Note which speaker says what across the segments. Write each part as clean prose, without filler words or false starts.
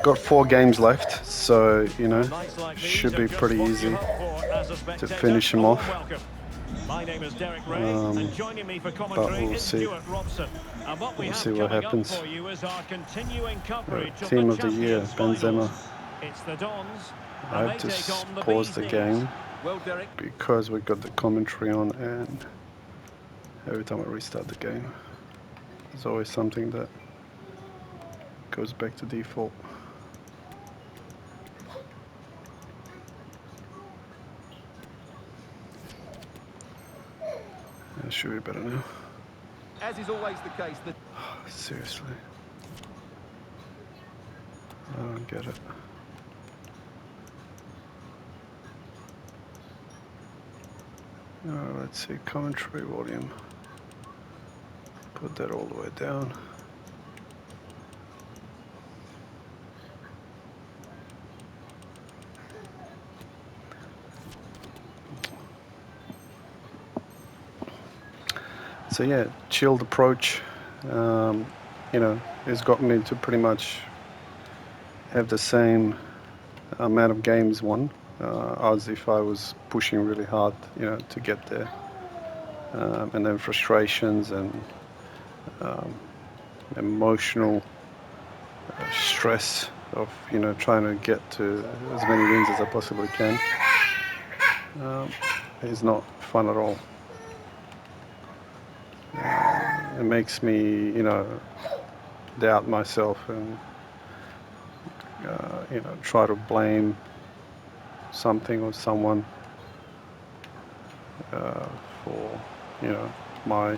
Speaker 1: got 4 games left, so you know, should be pretty easy to finish him off.
Speaker 2: My name is Derek Ray, and joining me for commentary is Stuart Robson. And what we
Speaker 1: We'll
Speaker 2: have
Speaker 1: see what
Speaker 2: coming up
Speaker 1: happens.
Speaker 2: for you is our continuing coverage of the
Speaker 1: Team of the year,
Speaker 2: Champions
Speaker 1: Benzema.
Speaker 2: Finals. It's the Dons,
Speaker 1: I
Speaker 2: and
Speaker 1: have
Speaker 2: they
Speaker 1: to
Speaker 2: take on the
Speaker 1: pause
Speaker 2: Bees
Speaker 1: the
Speaker 2: Knees.
Speaker 1: game
Speaker 2: Well, Derek,
Speaker 1: because we got the commentary on, and every time I restart the game, there's always something that goes back to default. That should be better now.
Speaker 2: as is always the case, the
Speaker 1: Seriously, I don't get it. Let's see, commentary volume. Put that all the way down. So yeah, chilled approach, you know, has got me to pretty much have the same amount of games won as if I was pushing really hard, you know, to get there. And then frustrations and emotional stress of, you know, trying to get to as many wins as I possibly can is not fun at all. It makes me, you know, doubt myself and, you know, try to blame something or someone for, you know, my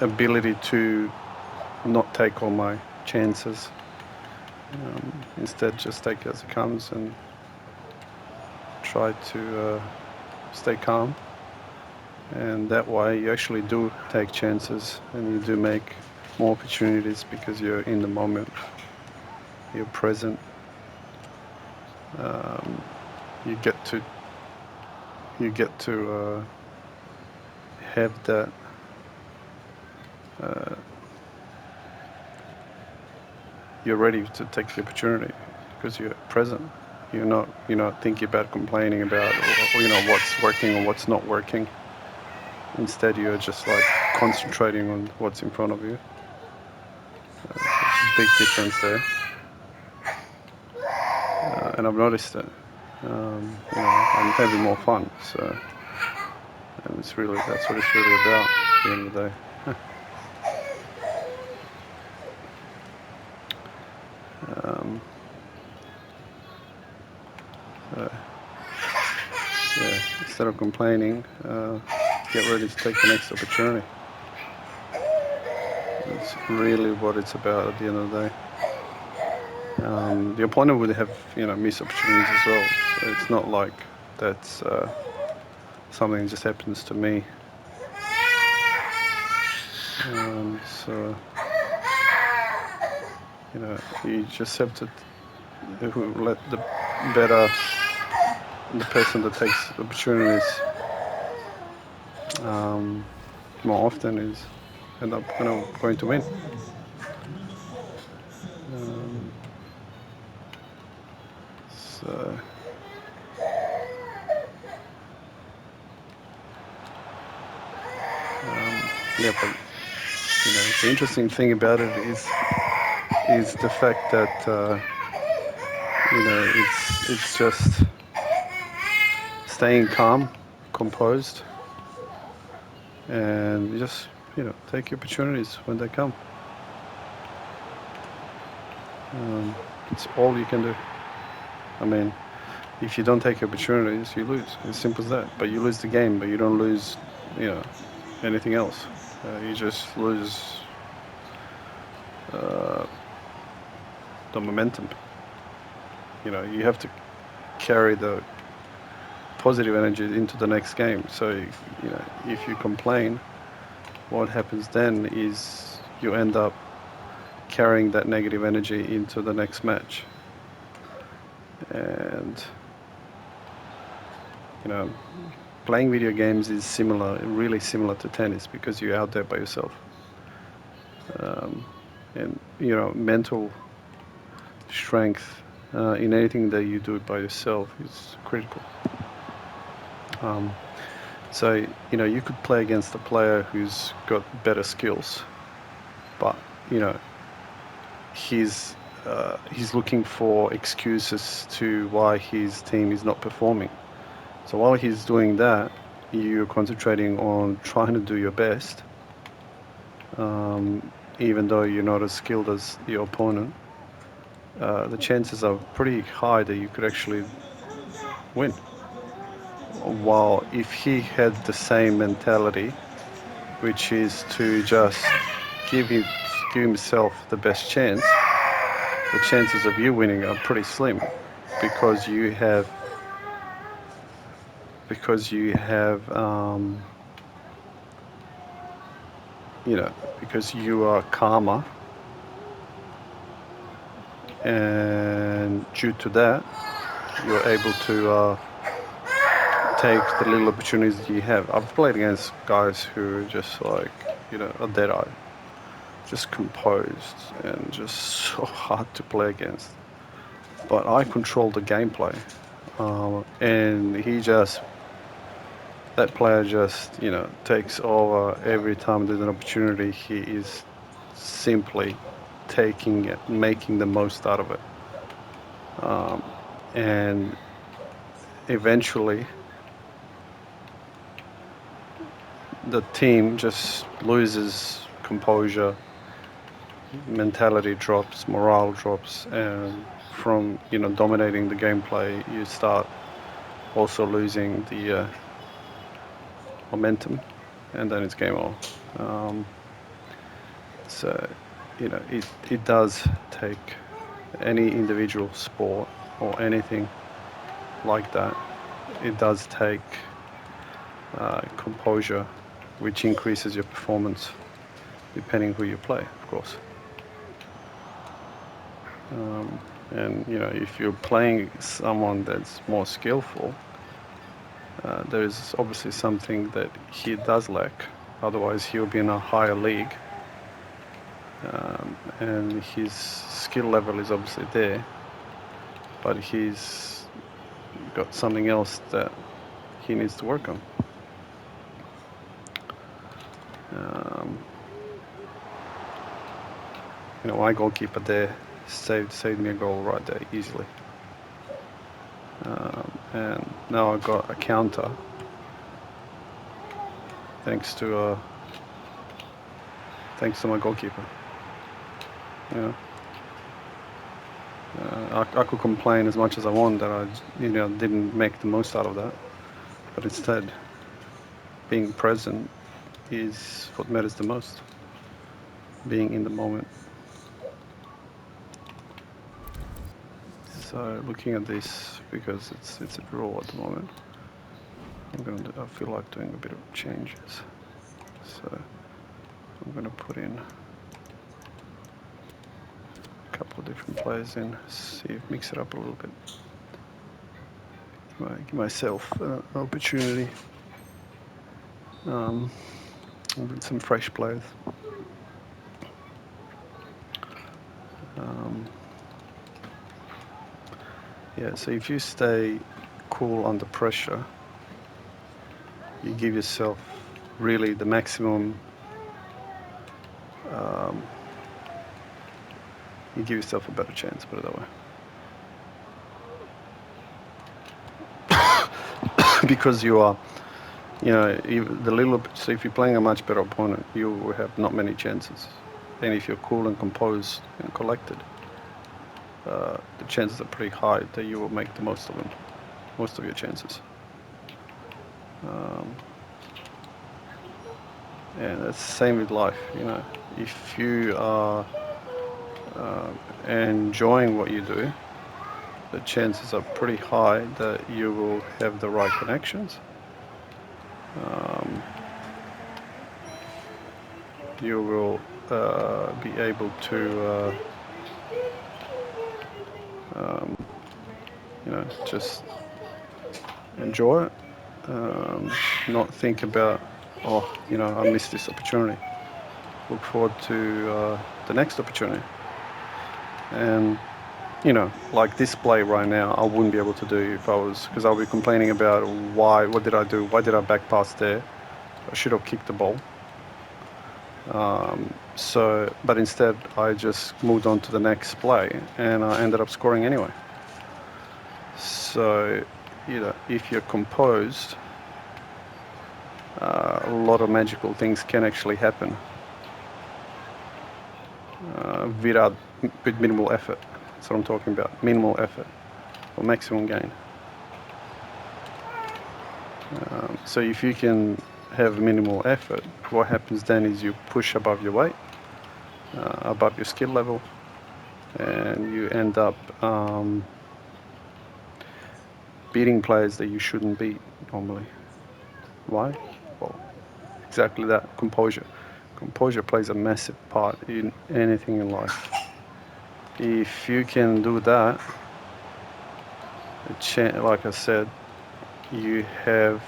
Speaker 1: ability to not take all my chances. Instead, just take it as it comes and try to stay calm. And that way you actually do take chances and you do make more opportunities because you're in the moment, you're present. You get to have that you're ready to take the opportunity because you're present. You're not thinking about complaining about or, you know, what's working or what's not working. Instead, you're just like concentrating on what's in front of you. There's a big difference there, and I've noticed it. You know, I'm having more fun. So, and that's what it's really about at the end of the day. Yeah, instead of complaining, get ready to take the next opportunity. That's really what it's about at the end of the day. The opponent would have, you know, missed opportunities as well. So it's not like that's something that just happens to me. So, you know, you just have to let the person that takes opportunities more often is end up, you know, going to win. So yeah, but you know, the interesting thing about it is the fact that you know, it's just staying calm, composed, and you just, you know, take your opportunities when they come. It's all you can do. I mean, if you don't take opportunities, you lose. As simple as that. But you lose the game, but you don't lose, you know, anything else. You just lose the momentum. You know, you have to carry the positive energy into the next game. So, you know, if you complain, what happens then is you end up carrying that negative energy into the next match. And, you know, playing video games is similar, really similar to tennis because you're out there by yourself. and mental strength in anything that you do by yourself is critical. So you could play against a player who's got better skills, but he's looking for excuses to why his team is not performing. So while he's doing that, you're concentrating on trying to do your best, even though you're not as skilled as your opponent. The chances are pretty high that you could actually win. While if he had the same mentality, which is to just give himself the best chance, the chances of you winning are pretty slim, because you have because you are calmer, and due to that, you're able to take the little opportunities you have. I've played against guys who are just like, a dead-eye, just composed and just so hard to play against. But I control the gameplay, and that player just, takes over every time there's an opportunity. He is simply taking it, making the most out of it. And eventually, the team just loses composure, mentality drops, morale drops, and from dominating the gameplay, you start also losing the momentum, and then it's game over. So it does take any individual sport or anything like that. It does take composure, which increases your performance depending who you play, of course. And if you're playing someone that's more skillful, there's obviously something that he does lack. Otherwise, he'll be in a higher league, and his skill level is obviously there, but he's got something else that he needs to work on. My goalkeeper there saved me a goal right there easily. And now I've got a counter thanks to my goalkeeper. I could complain as much as I want that I didn't make the most out of that, but instead, being present is what matters the most. Being in the moment. So looking at this, because it's a draw at the moment, I feel like doing a bit of changes. So I'm going to put in a couple of different players in, mix it up a little bit. Give myself an opportunity with some fresh players. Yeah, so if you stay cool under pressure, you give yourself really the maximum. You give yourself a better chance, put it that way. Because you are, so if you're playing a much better opponent, you will have not many chances. And if you're cool and composed and collected, the chances are pretty high that you will make the most of them, most of your chances. And it's the same with life, if you are enjoying what you do, the chances are pretty high that you will have the right connections. You will be able to just enjoy it, not think about, I missed this opportunity. Look forward to the next opportunity. And, you know, like this play right now, I wouldn't be able to do if I was, because I'll be complaining about what did I do? Why did I back pass there? I should have kicked the ball. But instead I just moved on to the next play and I ended up scoring anyway. So, you know, if you're composed, a lot of magical things can actually happen with minimal effort. That's what I'm talking about, minimal effort or maximum gain. So if you can have minimal effort, what happens then is you push above your weight, above your skill level, and you end up beating players that you shouldn't beat normally. Why? Well, exactly that, composure. Composure plays a massive part in anything in life. If you can do that, like I said, you have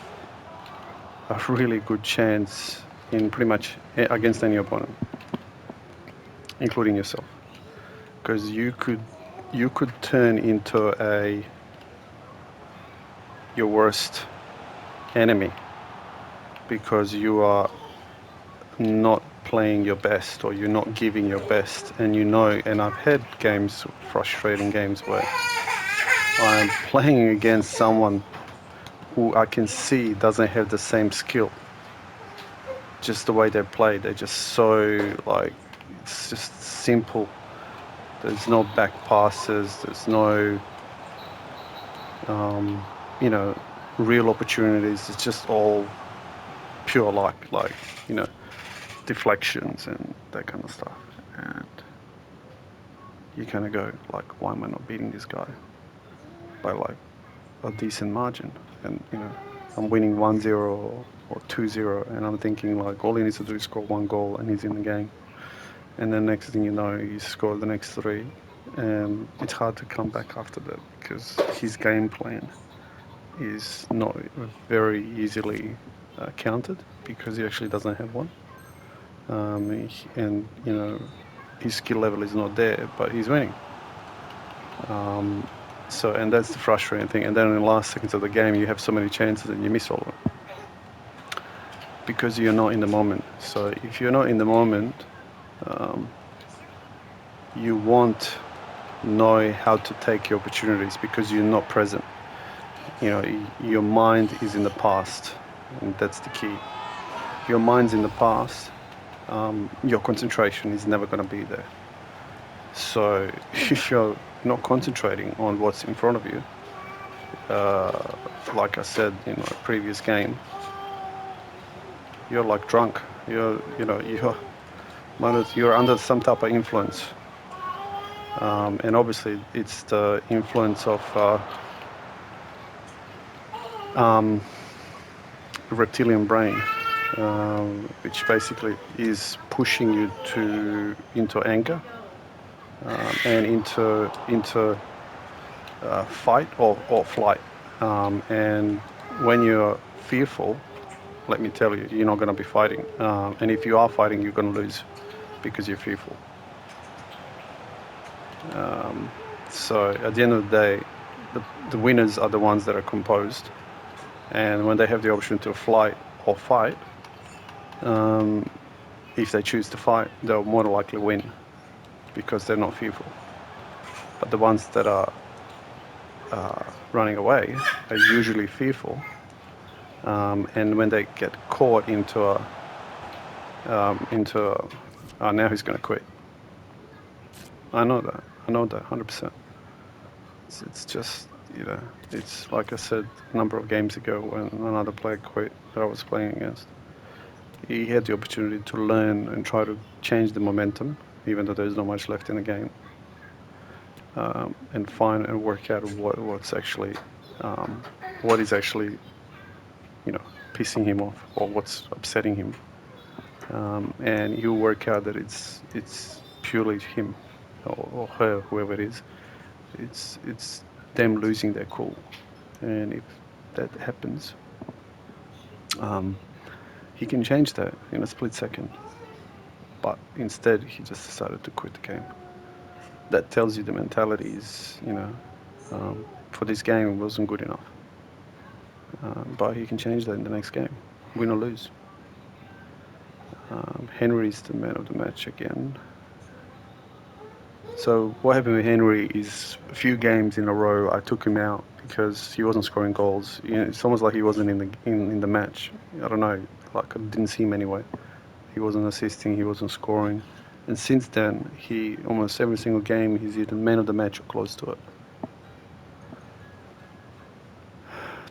Speaker 1: a really good chance in pretty much against any opponent, including yourself, because you could turn into your worst enemy because you are not playing your best or you're not giving your best, and you know, and I've had games, frustrating games, where I'm playing against someone who I can see doesn't have the same skill. Just the way they play, they're just so, like, it's just simple. There's no back passes, there's no you know, real opportunities. It's just all pure luck, like, you know, deflections and that kind of stuff. And you kind of go like, why am I not beating this guy by like a decent margin? And, you know, I'm winning 1-0 or 2-0, and I'm thinking like all he needs to do is score one goal and he's in the game. And then next thing you know, he scored the next 3, and it's hard to come back after that because his game plan is not very easily countered because he actually doesn't have one. And, you know, his skill level is not there, but he's winning. And that's the frustrating thing. And then in the last seconds of the game, you have so many chances and you miss all of them because you're not in the moment. So if you're not in the moment, you won't know how to take your opportunities because you're not present. You know, your mind is in the past, and that's the key. If your mind's in the past, your concentration is never going to be there. So if you're not concentrating on what's in front of you, like I said in my previous game, you're like drunk. You're under some type of influence, and obviously it's the influence of reptilian brain, which basically is pushing you into anger and into fight or flight. And when you're fearful, let me tell you, you're not going to be fighting. And if you are fighting, you're going to lose because you're fearful. So at the end of the day, the winners are the ones that are composed. And when they have the option to fly or fight, if they choose to fight, they'll more likely win because they're not fearful. But the ones that are running away are usually fearful. And when they get caught into now he's going to quit. I know that 100%. It's just, you know, it's like I said a number of games ago when another player quit that I was playing against. He had the opportunity to learn and try to change the momentum, even though there's not much left in the game, and find and work out what is actually, you know, pissing him off or what's upsetting him, and you work out that it's purely him or her, whoever it is. It's them losing their cool, and if that happens, he can change that in a split second. but instead he just decided to quit the game. That tells you the mentality is, for this game it wasn't good enough. But he can change that in the next game, win or lose. Henry's the man of the match again. So what happened with Henry is a few games in a row I took him out because he wasn't scoring goals. It's almost like he wasn't in the match. I don't know, like I didn't see him anyway. He wasn't assisting, he wasn't scoring. And since then, he almost every single game he's either man of the match or close to it.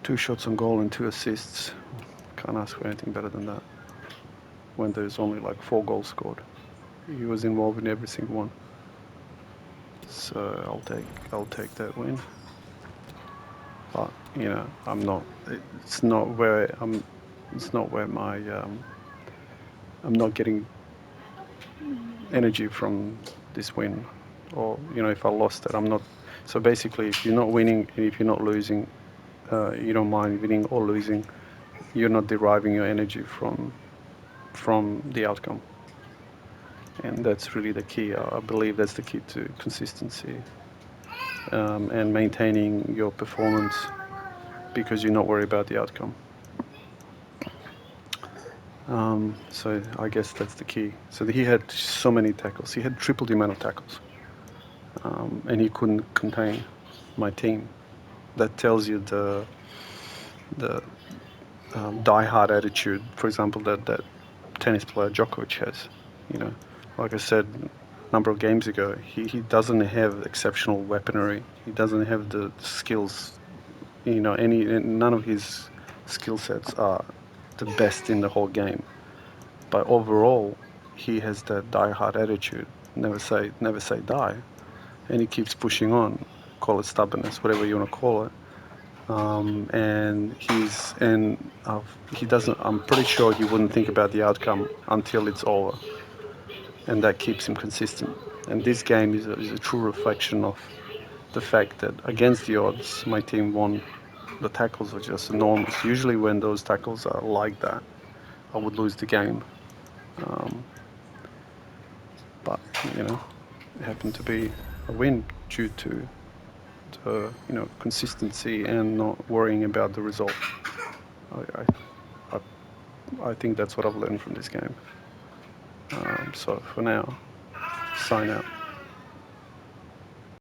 Speaker 1: 2 shots on goal and 2 assists. Can't ask for anything better than that. When there's only like 4 goals scored, he was involved in every single one. So I'll take that win. But I'm not. It's not where I'm. It's not where my. I'm not getting energy from this win, or if I lost it, I'm not. So basically, if you're not winning and if you're not losing, you don't mind winning or losing. You're not deriving your energy from the outcome, and that's really the key. I believe that's the key to consistency and maintaining your performance because you're not worried about the outcome. So I guess that's the key. So he had so many tackles. He had triple the amount of tackles, and he couldn't contain my team. That tells you the die-hard attitude, for example, that tennis player Djokovic has. Like I said a number of games ago, he doesn't have exceptional weaponry. He doesn't have the skills. None of his skill sets are the best in the whole game. But overall, he has that die-hard attitude. Never say die, and he keeps pushing on. Call it stubbornness, whatever you want to call it. He doesn't. I'm pretty sure he wouldn't think about the outcome until it's over, and that keeps him consistent. And this game is a true reflection of the fact that against the odds, my team won. The tackles are just enormous. Usually, when those tackles are like that, I would lose the game. But it happened to be a win due to the consistency and not worrying about the result. I think that's what I've learned from this game. So for now, sign out.